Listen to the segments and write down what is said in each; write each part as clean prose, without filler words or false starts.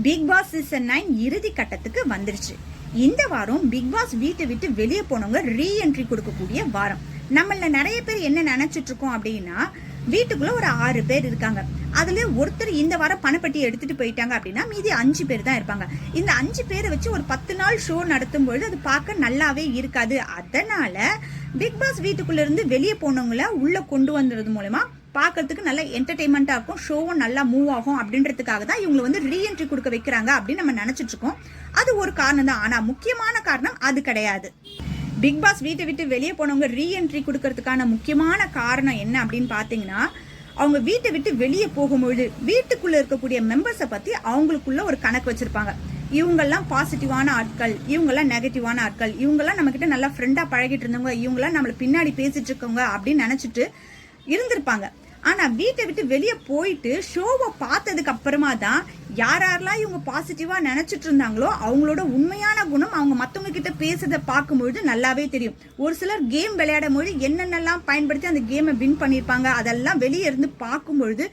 Big Boss season 9 இறுதி கட்டத்துக்கு வந்துருச்சு. இந்த வாரம் பிக் பாஸ் வீட்டை விட்டு வெளியே போனவங்க ரீஎன்ட்ரி கொடுக்கக்கூடிய வாரம். நம்மள நிறைய பேர் என்ன நினைச்சிட்டு இருக்கோம் அப்படின்னா, வீட்டுக்குள்ள ஒரு 6 பேர் இருக்காங்க. அதுல ஒருத்தர் இந்த வாரம் பணப்பட்டி எடுத்துட்டு போயிட்டாங்க அப்படின்னா மீதி 5 பேர் தான் இருப்பாங்க. இந்த 5 பேரை வச்சு ஒரு 10 நாள் ஷோ நடத்தும் பொழுது அது பார்க்க நல்லாவே இருக்காது. அதனால பிக் பாஸ் வீட்டுக்குள்ள இருந்து வெளியே போனவங்கள உள்ள கொண்டு வந்தது மூலமா பார்க்கறதுக்கு நல்ல என்டர்டைன்மெண்டா இருக்கும், ஷோவும் நல்லா மூவ் ஆகும் அப்படின்றதுக்காக தான் இவங்க வந்து ரீஎன்ட்ரி கொடுக்க வைக்கிறாங்க அப்படின்னு நம்ம நினைச்சிட்டு இருக்கோம். அது ஒரு காரணம் தான். ஆனா முக்கியமான காரணம் அது கிடையாது. பிக் பாஸ் வீட்டை விட்டு வெளியே போனவங்க ரீஎன்ட்ரி கொடுக்கறதுக்கான முக்கியமான காரணம் என்ன அப்படின்னு பாத்தீங்கன்னா, அவங்க வீட்டை விட்டு வெளியே போகும்பொழுது வீட்டுக்குள்ள இருக்கக்கூடிய மெம்பர்ஸை பத்தி அவங்களுக்குள்ள ஒரு கணக்கு வச்சிருப்பாங்க. இவங்கெல்லாம் பாசிட்டிவான ஆட்கள், இவங்கெல்லாம் நெகட்டிவான ஆட்கள், இவங்கெல்லாம் நம்ம கிட்ட நல்லா ஃப்ரெண்டா பழகிட்டு இருந்தவங்க, இவங்கெல்லாம் நம்மள பின்னாடி பேசிட்டு இருக்கவங்க அப்படின்னு நினைச்சிட்டு இருந்திருப்பாங்க. ஆனா வீட்டை விட்டு வெளியே போயிட்டு ஷோவை பார்த்ததுக்கு அப்புறமா தான் யாரெல்லாம் இவங்க பாசிட்டிவா நினைச்சிட்டு இருந்தாங்களோ அவங்களோட உண்மையான குணம் அவங்க மத்தவங்க கிட்ட பேசுறத பார்க்கும்பொழுது நல்லாவே தெரியும். ஒரு சிலர் கேம் விளையாடும் பொழுது என்னென்னலாம் பயன்படுத்தி அந்த கேமை வின் பண்ணிருப்பாங்க, அதெல்லாம் வெளியே இருந்து பார்க்கும்பொழுது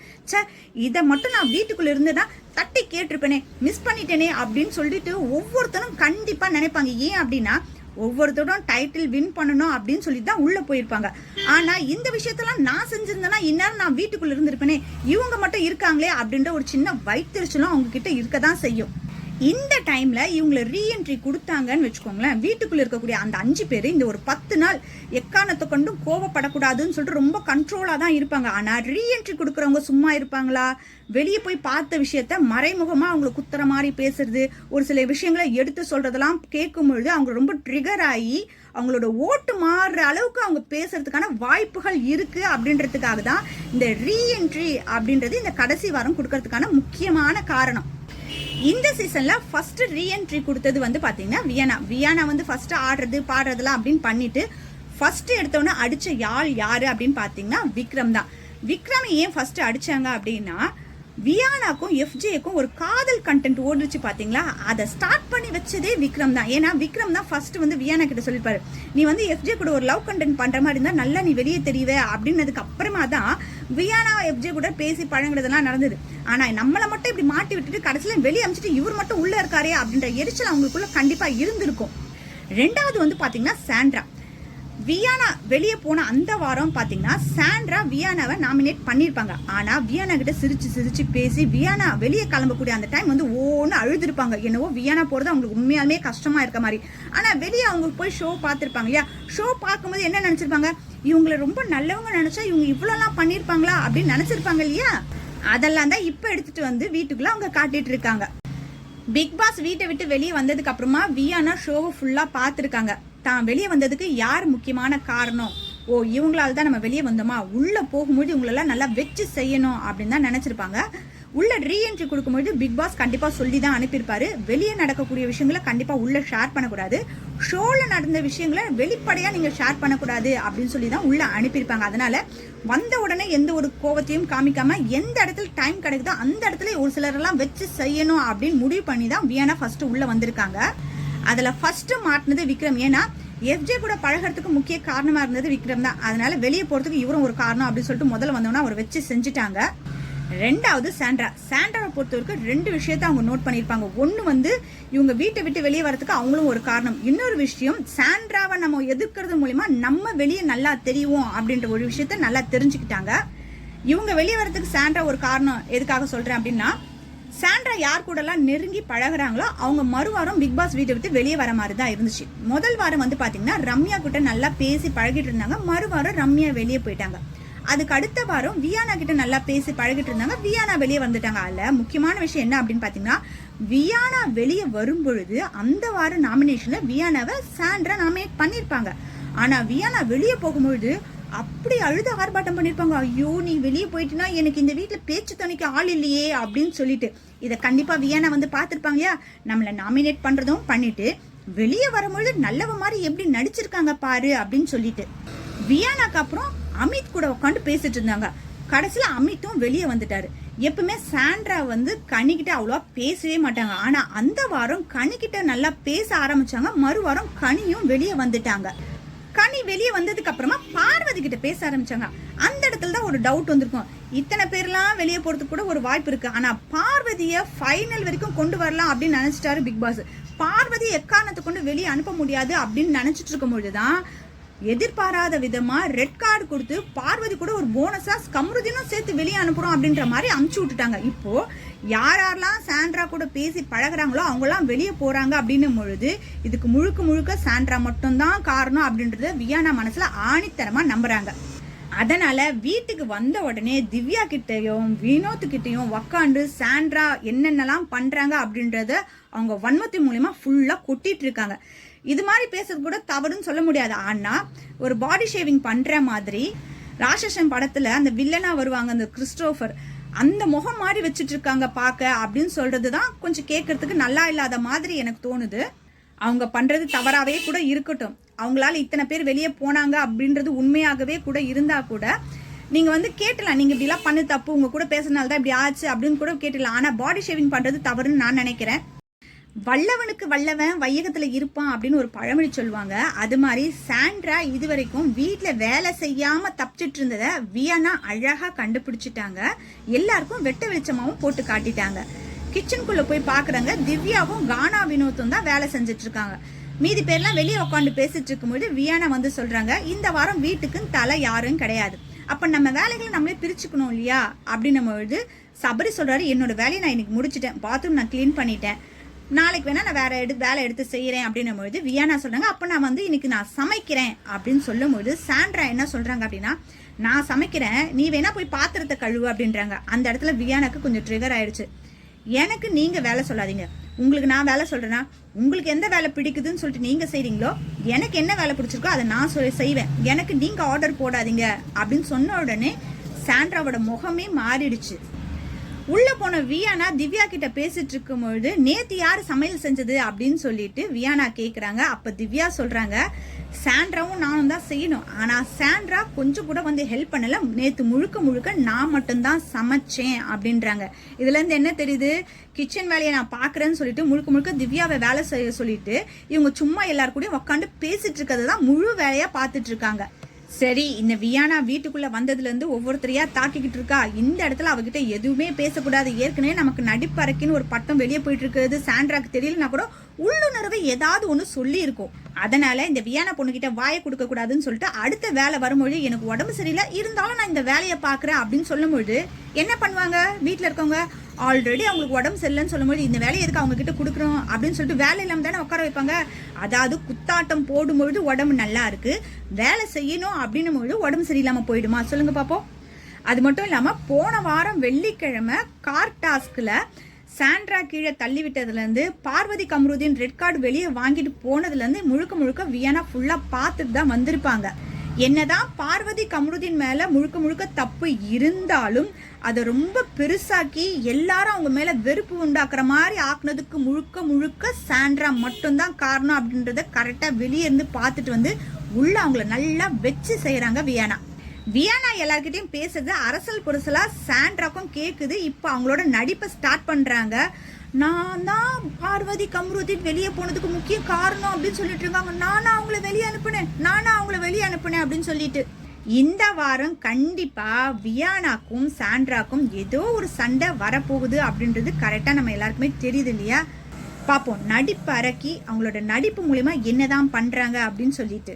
இதை மட்டும் நான் வீட்டுக்குள்ள இருந்துன்னா தட்டி கேட்டிருப்பேனே, மிஸ் பண்ணிட்டேனே அப்படின்னு சொல்லிட்டு ஒவ்வொருத்தரும் கண்டிப்பா நினைப்பாங்க. ஏன் அப்படின்னா ஒவ்வொருத்தரும் டைட்டில் வின் பண்ணணும் அப்படின்னு சொல்லிட்டு தான் உள்ள போயிருப்பாங்க. ஆனா இந்த விஷயத்தெல்லாம் நான் செஞ்சிருந்தேன்னா இந்நேரம் நான் வீட்டுக்குள்ள இருந்திருப்பேனே, இவங்க மட்டும் இருக்காங்களே அப்படின்ற ஒரு சின்ன வயிற்றுச்சலும் அவங்க கிட்ட இருக்கதான் செய்யும். இந்த டைம்ல இவங்களை ரீஎன்ட்ரி கொடுத்தாங்கன்னு வச்சுக்கோங்களேன், வீட்டுக்குள்ள இருக்கக்கூடிய அந்த 5 பேர் இந்த ஒரு 10 நாள் எக்காரணத்தை கொண்டும் கோவப்படக்கூடாதுன்னு சொல்லிட்டு ரொம்ப கண்ட்ரோலா தான் இருப்பாங்க. ஆனா ரீஎன்ட்ரி கொடுக்கறவங்க சும்மா இருப்பாங்களா? வெளியே போய் பார்த்த விஷயத்த மறைமுகமா அவங்களை குத்துற மாதிரி பேசுறது, ஒரு சில விஷயங்களை எடுத்து சொல்றதெல்லாம் கேட்கும் பொழுது அவங்க ரொம்ப ட்ரிகர் ஆகி அவங்களோட ஓட்டு மாறுற அளவுக்கு அவங்க பேசுறதுக்கான வாய்ப்புகள் இருக்கு. அப்படின்றதுக்காக தான் இந்த ரீஎன்ட்ரி அப்படின்றது இந்த கடைசி வாரம் கொடுக்கறதுக்கான முக்கியமான காரணம். இந்த சீசன்ல ஃபர்ஸ்ட் ரீஎன்ட்ரி கொடுத்தது வந்து பாத்தீங்கன்னா வியானா வந்து ஃபர்ஸ்ட் ஆடுறது பாடுறதுலாம் அப்படின்னு பண்ணிட்டு ஃபர்ஸ்ட் எடுத்தவொன்னே அடிச்ச யாரு அப்படின்னு பாத்தீங்கன்னா விக்ரம் தான். விக்ரம் ஏன் ஃபர்ஸ்ட் அடிச்சாங்க அப்படின்னா, வியானாக்கும் எஃப்ஜேக்கும் ஒரு காதல் கண்டென்ட் ஓடுச்சு பாத்தீங்களா, அதை ஸ்டார்ட் பண்ணி வச்சதே விக்ரம் தான். ஏன்னா விக்ரம் தான் ஃபர்ஸ்ட் வந்து வியானா கிட்ட சொல்லிருப்பாரு, நீ வந்து எஃப்ஜே கூட ஒரு லவ் கண்டென்ட் பண்ற மாதிரி இருந்தா நல்லா நீ வெளியே தெரியவே அப்படின்னதுக்கு அப்புறமா தான் வியானா எஃப்ஜே கூட பேசி பழங்குறதெல்லாம் நடந்தது. ஆனா நம்மளை மட்டும் இப்படி மாட்டி விட்டுட்டு கடைசியில வெளியே அமைச்சிட்டு இவர் மட்டும் உள்ள இருக்காரே அப்படின்ற எரிச்சல் அவங்களுக்குள்ள கண்டிப்பா இருந்திருக்கும். ரெண்டாவது வந்து பாத்தீங்கன்னா சாண்ட்ரா. வியானா வெளியே போன அந்த வாரம் பாத்தீங்கன்னா சாண்ட்ரா வியானாவை நாமினேட் பண்ணிருப்பாங்க. ஆனா வியானா கிட்ட சிரிச்சு பேசி வியானா வெளியே கிளம்பக்கூடிய அந்த டைம் வந்து ஒன்னு அழுதுருப்பாங்க. என்னவோ வியானா போறது அவங்களுக்கு உண்மையாலுமே கஷ்டமா இருக்க மாதிரி. ஆனா வெளியே அவங்க போய் ஷோ பார்த்திருப்பாங்க இல்லையா, ஷோ பார்க்கும்போது என்ன நினைச்சிருப்பாங்க, இவங்களை ரொம்ப நல்லவங்க நினைச்சா இவங்க இவ்வளவுலாம் பண்ணிருப்பாங்களா அப்படின்னு நினைச்சிருப்பாங்க இல்லையா. அதெல்லாம் தான் இப்ப எடுத்துட்டு வந்து வீட்டுக்குள்ள அவங்க காட்டிட்டு இருக்காங்க. பிக் பாஸ் வீட்டை விட்டு வெளியே வந்ததுக்கு அப்புறமா வியானா ஷோவை ஃபுல்லா பார்த்திருக்காங்க. தான் வெளியே வந்ததுக்கு யார் முக்கியமான காரணம், இவங்களால தான் நம்ம வெளியே வந்தோமா, உள்ள போகும்போது இவங்களெல்லாம் நல்லா வச்சு செய்யணும் அப்படின்னு தான் நினைச்சிருப்பாங்க. உள்ள ரீஎன்ட்ரி கொடுக்கும்போது பிக் பாஸ் கண்டிப்பா சொல்லி தான் அனுப்பியிருப்பாரு, வெளியே நடக்கக்கூடிய விஷயங்களை கண்டிப்பா உள்ள ஷேர் பண்ணக்கூடாது, ஷோல நடந்த விஷயங்களை வெளிப்படையா நீங்க ஷேர் பண்ணக்கூடாது அப்படின்னு சொல்லி தான் உள்ள அனுப்பியிருப்பாங்க. அதனால வந்த உடனே எந்த ஒரு கோவத்தையும் காமிக்காம எந்த இடத்துல டைம் கிடைக்குதோ அந்த இடத்துல ஒரு சிலரெல்லாம் வச்சு செய்யணும் அப்படின்னு முடிவு பண்ணி தான் வியானா ஃபர்ஸ்ட் உள்ள வந்திருக்காங்க. அதுல ஃபர்ஸ்ட் மாட்டினது விக்ரம். ஏன்னா எஃப்ஜே கூட பழகிறதுக்கு முக்கிய காரணமா இருந்தது விக்ரம் தான். அதனால வெளியே போறதுக்கு இவரும் ஒரு காரணம் அப்படின்னு சொல்லிட்டு முதல்ல வந்தோம்னா அவர் வச்சு செஞ்சுட்டாங்க. ரெண்டாவது சாண்ட்ராவை பொறுத்த வரைக்கும் 2 விஷயத்த அவங்க நோட் பண்ணிருப்பாங்க. ஒண்ணு வந்து இவங்க வீட்டை விட்டு வெளியே வரதுக்கு அவங்களும் ஒரு காரணம். இன்னொரு விஷயம், சாண்ட்ராவை நம்ம எதிர்க்கிறது மூலமா நம்ம வெளியே நல்லா தெரியும் அப்படின்ற ஒரு விஷயத்த நல்லா தெரிஞ்சுக்கிட்டாங்க. இவங்க வெளியே வரதுக்கு சாண்ட்ரா ஒரு காரணம். எதுக்காக சொல்றேன் அப்படின்னா, சாண்ட்ரா யார் கூட எல்லாம் நெருங்கி பழகுறாங்களோ அவங்க மறுவாரம் பிக் பாஸ் வீட்டை விட்டு வெளியே வர மாதிரி தான் இருந்துச்சு. முதல் வாரம் வந்து பாத்தீங்கன்னா ரம்யா கிட்ட நல்லா பேசி பழகிட்டு இருந்தாங்க, மறுவாரம் ரம்யா வெளியே போயிட்டாங்க. அதுக்கு அடுத்த வாரம் வியானா கிட்ட நல்லா பேசி பழகிட்டு இருந்தாங்க, வியானா வெளியே வந்துட்டாங்க. அதுல முக்கியமான விஷயம் என்ன அப்படின்னு பாத்தீங்கன்னா, வியானா வெளியே வரும் பொழுது அந்த வார நாமினேஷன்ல வியானாவை சாண்ட்ரா நாமினேட் பண்ணிருப்பாங்க. ஆனா வியானா வெளியே போகும்பொழுது அப்படி அழுத ஆர்ப்பாட்டம் பண்ணிருப்பாங்க, ஐயோ நீ வெளியே போயிட்டுனா எனக்கு இந்த வீட்டுல பேச்சு துணைக்கு ஆள் இல்லையே அப்படின்னு சொல்லிட்டு. இதை கண்டிப்பா வியானா வந்து பாத்துருப்பாங்க இல்லையா, நம்மள நாமினேட் பண்றதும் பண்ணிட்டு வெளியே வரும்பொழுது நல்லவ மாதிரி எப்படி நடிச்சிருக்காங்க பாரு அப்படின்னு சொல்லிட்டு. வியானாக்கு அப்புறம் அமித் கூட உட்காந்து பேசிட்டு இருந்தாங்க. கடைசியில அமித்தும் வெளியே வந்துட்டாரு. எப்பவுமே சாண்ட்ரா வந்து கனிக்கிட்ட அவ்வளவா பேசவே மாட்டாங்க. ஆனா அந்த வாரம் கனிக்கிட்ட நல்லா பேச ஆரம்பிச்சாங்க, மறுவாரம் கனியும் வெளியே வந்துட்டாங்க. கனி வெளியே வந்ததுக்கு அப்புறமா பார்வதி கிட்ட பேச ஆரம்பிச்சாங்க. அந்த இடத்துல தான் ஒரு டவுட் வந்திருக்கும், இத்தனை பேர்லாம் வெளியே போறதுக்கு கூட ஒரு வாய்ப்பு இருக்கு. ஆனா பார்வதியை ஃபைனல் வரைக்கும் கொண்டு வரலாம் அப்படின்னு நினைச்சிட்டாரு பிக் பாஸ். பார்வதி எக்காரணத்தை கொண்டு வெளியே அனுப்ப முடியாது அப்படின்னு நினைச்சிட்டு இருக்கும் பொழுதுதான் எதிர்பாராத விதமா ரெட் கார்டு கொடுத்து பார்வதி கூட ஒரு போனஸா கம்ருதீனும் சேர்த்து வெளியே அனுப்புறோம் அப்படின்ற மாதிரி அமுச்சு விட்டுட்டாங்க. இப்போ யாரெல்லாம் சாண்ட்ரா கூட பேசி பழகுறாங்களோ அவங்கலாம் வெளியே போறாங்க அப்படின்னும் பொழுது இதுக்கு முழுக்க முழுக்க சாண்ட்ரா மட்டும்தான் காரணம் அப்படின்றத வியானா மனசுல ஆணித்தரமா நம்புறாங்க. அதனால வீட்டுக்கு வந்த உடனே திவ்யா கிட்டையும் வினோத் கிட்டையும் உக்காண்டு சாண்ட்ரா என்னென்னலாம் பண்றாங்க அப்படின்றத அவங்க வன்மத்தி மூலியமா ஃபுல்லா கொட்டிட்டு இருக்காங்க. இது மாதிரி பேசுறது கூட தவறுன்னு சொல்ல முடியாது. ஆனா ஒரு பாடி ஷேவிங் பண்ற மாதிரி ராட்சசன் படத்துல அந்த வில்லனா வருவாங்க அந்த கிறிஸ்டோபர், அந்த முகம் மாதிரி வச்சுட்டு இருக்காங்க பாக்க அப்படின்னு சொல்றதுதான் கொஞ்சம் கேட்கறதுக்கு நல்லா இல்லாத மாதிரி எனக்கு தோணுது. அவங்க பண்றது தவறாவே கூட இருக்கட்டும், அவங்களால இத்தனை பேர் வெளியே போனாங்க அப்படின்றது உண்மையாகவே கூட இருந்தா கூட நீங்க வந்து கேட்டலாம், நீங்க இப்படி எல்லாம் பண்ணு தப்பு, உங்க கூட பேசுறதுனாலதான் இப்படி ஆச்சு அப்படின்னு கூட கேட்டலாம். ஆனா பாடி ஷேவிங் பண்றது தவறுன்னு நான் நினைக்கிறேன். வல்லவனுக்கு வல்லவன் வையகத்துல இருப்பான் அப்படின்னு ஒரு பழமொழி சொல்லுவாங்க. அது மாதிரி சாண்ட்ரா இதுவரைக்கும் வீட்டுல வேலை செய்யாம தப்பிச்சிட்டு இருந்ததை வியானா அழகா கண்டுபிடிச்சிட்டாங்க. எல்லாருக்கும் வெட்ட வெளிச்சமாவும் போட்டு காட்டிட்டாங்க. கிச்சனுக்குள்ள போய் பாக்குறாங்க, திவ்யாவும் கானா வினோத்தும் தான் வேலை செஞ்சுட்டு இருக்காங்க. மீதி பேர்லாம் வெளியே உட்காந்து பேசிட்டு இருக்கும்போது வியானா வந்து சொல்றாங்க, இந்த வாரம் வீட்டுக்கு தலை யாரும் கிடையாது, அப்ப நம்ம வேலைகளை நம்மளே பிரிச்சுக்கணும் இல்லையா அப்படின்னும் பொழுது சபரி சொல்றாரு, என்னோட வேலையை நான் இன்னைக்கு முடிச்சிட்டேன், பாத்ரூம் நான் கிளீன் பண்ணிட்டேன், நாளைக்கு வேணா நான் வேற வேலை எடுத்து செய்யறேன் அப்படின்னும் பொழுது வியானா சொல்றாங்க, அப்ப நான் வந்து இன்னைக்கு நான் சமைக்கிறேன் அப்படின்னு சொல்லும் போது சாண்ட்ரா என்ன சொல்றாங்க அப்படின்னா, நான் சமைக்கிறேன், நீ வேணா போய் பாத்திரத்தை கழுவு அப்படின்றாங்க. அந்த இடத்துல வியானாக்கு கொஞ்சம் ட்ரிகர் ஆயிடுச்சு. எனக்கு நீங்க வேலை சொல்லாதீங்க, உங்களுக்கு நான் வேலை சொல்றேன்னா உங்களுக்கு எந்த வேலை பிடிக்குதுன்னு சொல்லிட்டு நீங்க செய்றீங்களோ, எனக்கு என்ன வேலை பிடிச்சிருக்கோ அதை நான் செய்வேன், எனக்கு நீங்க ஆர்டர் போடாதீங்க அப்படின்னு சொன்ன உடனே சாண்ட்ராவோட முகமே மாறிடுச்சு. உள்ள போன வியானா திவ்யா கிட்ட பேசிட்டு இருக்கும் பொழுது நேத்து யாரு சமையல் செஞ்சது அப்படின்னு சொல்லிட்டு வியானா கேக்குறாங்க. அப்ப திவ்யா சொல்றாங்க, சாண்ட்ராவும் நானும் தான் செய்யணும், ஆனா சாண்ட்ரா கொஞ்சம் கூட வந்து ஹெல்ப் பண்ணல, நேத்து முழுக்க முழுக்க நான் மட்டும்தான் சமைச்சேன் அப்படின்றாங்க. இதுல இருந்து என்ன தெரியுது, கிச்சன் வேலையை நான் பாக்குறேன்னு சொல்லிட்டு முழுக்க முழுக்க திவ்யாவை வேலை செய்ய சொல்லிட்டு இவங்க சும்மா எல்லாரு கூடயும் உட்காந்து பேசிட்டு இருக்கிறது தான் முழு வேலையா பாத்துட்டு இருக்காங்க. சரி, இந்த வியானா வீட்டுக்குள்ள வந்ததுல இருந்து ஒவ்வொருத்தரையா தாக்கிக்கிட்டு இருக்கா. இந்த இடத்துல அவகிட்ட எதுவுமே பேசக்கூடாது, ஏற்கனவே நமக்கு நடிப்பறக்கின்னு ஒரு பட்டம் வெளியே போயிட்டு இருக்குது, சாண்ட்ராக்கு தெரியலனா கூட உள்ளுணர்வை ஏதாவது ஒண்ணு சொல்லி இருக்கும். அதனால இந்த வியானா பொண்ணுகிட்ட வாயை கொடுக்க கூடாதுன்னு சொல்லிட்டு அடுத்த வேலை வரும்பொழுது எனக்கு உடம்பு சரியில்லை இருந்தாலும் நான் இந்த வேலையை பாக்குறேன் அப்படின்னு சொல்லும்பொழுது என்ன பண்ணுவாங்க, வீட்டுல இருக்கவங்க ஆல்ரெடி அவங்களுக்கு உடம்பு சரியில்லைன்னு சொல்லும்போது இந்த வேலையை எதுக்கு அவங்க கிட்ட கொடுக்குறோம் அப்படின்னு சொல்லிட்டு வேலை இல்லாம தானே உட்கார வைப்பாங்க. அதாவது குத்தாட்டம் போடும்பொழுது உடம்பு நல்லா இருக்கு, வேலை செய்யணும் அப்படின்னும் பொழுது உடம்பு சரியில்லாம போயிடுமா சொல்லுங்க பாப்போம். அது மட்டும் இல்லாம போன வாரம் வெள்ளிக்கிழமை கார் டாஸ்க்ல சாண்ட்ரா கீழே தள்ளி விட்டதுல இருந்து பார்வதி கம்ருதீன் ரெட் கார்டு வெளியே வாங்கிட்டு போனதுல இருந்து முழுக்க முழுக்க வியானா ஃபுல்லா பார்த்துட்டு தான் வந்திருப்பாங்க. என்னதான் பார்வதி கம்ருதீன் மேல முழுக்க முழுக்க தப்பு இருந்தாலும் அதை ரொம்ப பெருசாக்கி எல்லாரும் அவங்க மேல வெறுப்பு உண்டாக்குற மாதிரி ஆக்குனதுக்கு முழுக்க முழுக்க சாண்ட்ரா மட்டும்தான் காரணம் அப்படின்றத கரெக்டா வெளியே இருந்து பார்த்துட்டு வந்து உள்ள அவங்கள நல்லா வச்சு செய்யறாங்க வியானா. வியானா எல்லார்கிட்டையும் பேசுறது அரசல் புரசலா சாண்ட்ராக்கும் கேக்குது. இப்ப அவங்களோட நடிப்பை ஸ்டார்ட் பண்றாங்க. நான் தான் பார்வதி கம்ருதீன் வெளியே போனதுக்கு முக்கிய காரணம் அப்படின்னு சொல்லிட்டு இருக்காங்க, நானா அவங்கள வெளியே அனுப்புனேன் அப்படின்னு சொல்லிட்டு. இந்த வாரம் கண்டிப்பா வியானாக்கும் சாண்ட்ராக்கும் ஏதோ ஒரு சண்டை வரப்போகுது அப்படின்றது கரெக்டா நம்ம எல்லாருக்குமே தெரியுது இல்லையா. பாப்போம் நடிப்பு அரக்கி அவங்களோட நடிப்பு மூலியமா என்னதான் பண்றாங்க அப்படின்னு சொல்லிட்டு.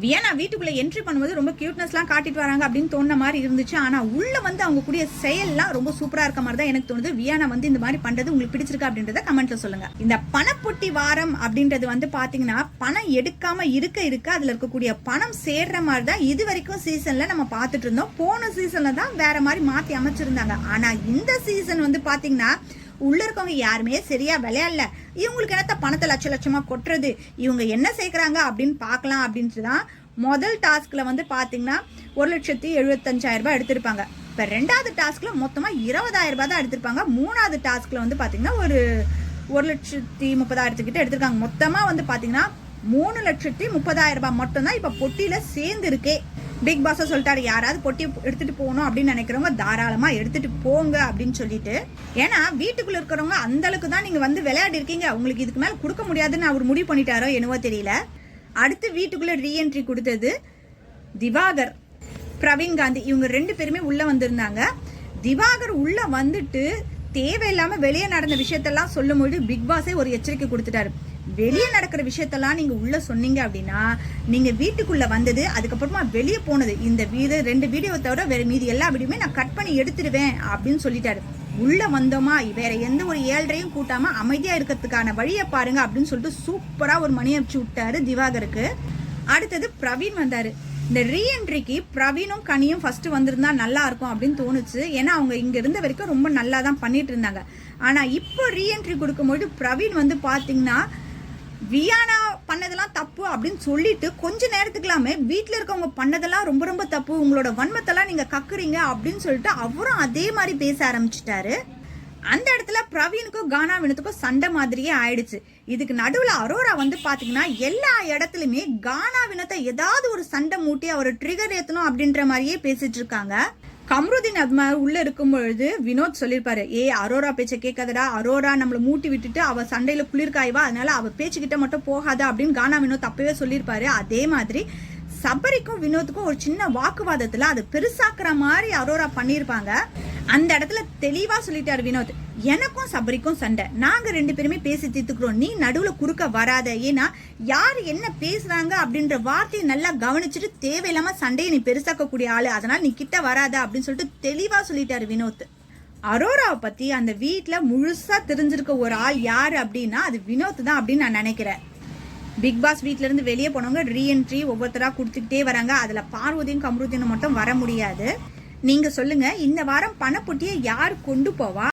வியானா வீட்டுக்குள்ள என்ட்ரி பண்ணும்போது ரொம்ப கியூட்னஸ்லாம் காட்டிட்டு வராங்க அப்படின்னு தோணுன மாதிரி இருந்துச்சு. ஆனா உள்ள வந்து அவங்க கூடிய செயல்லாம் ரொம்ப சூப்பரா இருக்க மாதிரி தான் எனக்கு தோணுது. வியானா வந்து இந்த மாதிரி பண்றது உங்களுக்கு பிடிச்சிருக்கா அப்படின்றத கமெண்ட்ல சொல்லுங்க. இந்த பணப்பொட்டி வாரம் அப்படின்றது வந்து பாத்தீங்கன்னா பணம் எடுக்காம இருக்க அதுல இருக்கக்கூடிய பணம் சேர்ற மாதிரி தான் இது வரைக்கும் சீசன்ல நம்ம பாத்துட்டு இருந்தோம். போன சீசன்ல தான் வேற மாதிரி மாத்தி அமைச்சிருந்தாங்க. ஆனா இந்த சீசன் வந்து பாத்தீங்கன்னா உள்ள இருக்கவங்க யாருமே சரியா விளையாடல, இவங்களுக்கு என்னத்த பணத்தை லட்சமா கொட்டுறது, இவங்க என்ன சேர்க்கிறாங்க அப்படின்னு பாக்கலாம் அப்படின்ட்டு தான் முதல் டாஸ்க்ல வந்து பாத்தீங்கன்னா 1,75,000 எடுத்திருப்பாங்க. இப்ப ரெண்டாவது டாஸ்க்ல மொத்தமா 20,000 தான் எடுத்திருப்பாங்க. மூணாவது டாஸ்க்ல வந்து பாத்தீங்கன்னா ஒரு 1,30,000 கிட்ட எடுத்திருக்காங்க. மொத்தமா வந்து பாத்தீங்கன்னா 3,30,000 மட்டும் தான் இப்ப பொட்டியில சேர்ந்து இருக்கே. பிக் பாஸ் சொல்லிட்டாரு, யாராவது பொட்டி எடுத்துட்டு போகணும் அப்படின்னு நினைக்கிறவங்க தாராளமா எடுத்துட்டு போங்க அப்படின்னு சொல்லிட்டு. ஏன்னா வீட்டுக்குள்ள இருக்கிறவங்க அந்த அளவுக்கு தான் நீங்க வந்து விளையாடி இருக்கீங்க, உங்களுக்கு இதுக்கு மேல கொடுக்க முடியாதுன்னு அவர் முடிவு பண்ணிட்டாரோ என்னவோ தெரியல. அடுத்து வீட்டுக்குள்ள ரீஎன்ட்ரி கொடுத்தது திவாகர். பிரவீன் காந்தி இவங்க 2 பேருமே உள்ள வந்திருந்தாங்க. திவாகர் உள்ள வந்துட்டு தேவையில்லாம வெளியே நடந்த விஷயத்தெல்லாம் சொல்லும்போது பிக் பாஸே ஒரு எச்சரிக்கை கொடுத்துட்டாரு. வெளியே நடக்கிற விஷயத்தெல்லாம் நீங்க உள்ள சொன்னீங்க அப்படின்னா நீங்க வீட்டுக்குள்ள வந்தது அதுக்கப்புறமா வெளியே போனது இந்த 2 வீடியோ தவிர வேற மீதி எல்லா வீடியோமே நான் கட் பண்ணி எடுத்துடுவேன் அப்படின்னு சொல்லிட்டாரு. உள்ள வந்தோமா வேற எந்த ஒரு 7:30 கூட்டாம அமைதியா இருக்கிறதுக்கான வழியை பாருங்க அப்படின்னு சொல்லிட்டு சூப்பரா ஒரு மணி அடிச்சு விட்டாரு திவாகருக்கு. அடுத்தது பிரவீன் வந்தாரு. இந்த ரீஎன்ட்ரிக்கு பிரவீனும் கனியும் ஃபர்ஸ்ட் வந்திருந்தா நல்லா இருக்கும் அப்படின்னு தோணுச்சு. ஏன்னா அவங்க இங்க இருந்த வரைக்கும் ரொம்ப நல்லா தான் பண்ணிட்டு இருந்தாங்க. ஆனா இப்போ ரீஎன்ட்ரி கொடுக்கும்போது பிரவீன் வந்து பாத்தீங்கன்னா வியானா பண்ணதெல்லாம் தப்பு அப்படின்னு சொல்லிட்டு கொஞ்ச நேரத்துக்குலாமே வீட்டுல இருக்கவங்க பண்ணதெல்லாம் ரொம்ப ரொம்ப தப்பு, உங்களோட வன்மத்தெல்லாம் நீங்க கக்குறீங்க அப்படின்னு சொல்லிட்டு அவரும் அதே மாதிரி பேச ஆரம்பிச்சிட்டாரு. அந்த இடத்துல பிரவீனுக்கும் கானா வினோத்துக்கும் சண்டை மாதிரியே ஆயிடுச்சு. இதுக்கு நடுவுல அரோரா வந்து பாத்தீங்கன்னா எல்லா இடத்துலயுமே கானா வினோத்தை ஏதாவது ஒரு சண்டை மூட்டி அவர் ட்ரிகர் ஏத்தணும் அப்படின்ற மாதிரியே பேசிட்டு இருக்காங்க. கம்ருதீன் அது மாதிரி உள்ள இருக்கும் பொழுது வினோத் சொல்லிருப்பாரு, அரோரா பேச்ச கேட்காதடா, அரோரா நம்மள மூட்டி விட்டுட்டு அவ சண்டையில குளிர்காய்வா, அதனால அவ பேச்சுக்கிட்ட மட்டும் போகாத அப்படின்னு கானா வினோத் அப்பவே சொல்லியிருப்பாரு. அதே மாதிரி சபரிக்கும் வினோத்துக்கும் ஒரு சின்ன வாக்குவாதத்துல அது பெருசாக்குற மாதிரி அரோரா பண்ணிருப்பாங்க. அந்த இடத்துல தெளிவா சொல்லிட்டாரு வினோத், எனக்கும் சபரிக்கும் சண்டை, நாங்க 2 பேருமே பேசி தீர்த்துக்கிறோம், நீ நடுவுல குறுக்க வராத. ஏன்னா யாரு என்ன பேசுறாங்க அப்படின்ற வார்த்தையை நல்லா கவனிச்சுட்டு தேவையில்லாம சண்டையை நீ பெருசாக்கக்கூடிய ஆளு, அதனால நீ கிட்ட வராத அப்படின்னு சொல்லிட்டு தெளிவா சொல்லிட்டாரு வினோத். அரோராவை பத்தி அந்த வீட்டுல முழுசா தெரிஞ்சிருக்க ஒரு ஆள் யாரு அப்படின்னா அது வினோத் தான் அப்படின்னு நான் நினைக்கிறேன். பிக் பாஸ் வீட்ல இருந்து வெளியே போனவங்க ரீஎன்ட்ரி ஒவ்வொருத்தரா கொடுத்துக்கிட்டே வராங்க. அதுல பார்வதியும் கம்ருதீனும் மட்டும் வர முடியாது. நீங்க சொல்லுங்க, இந்த வாரம் பணப்பொட்டியை யார் கொண்டு போவா?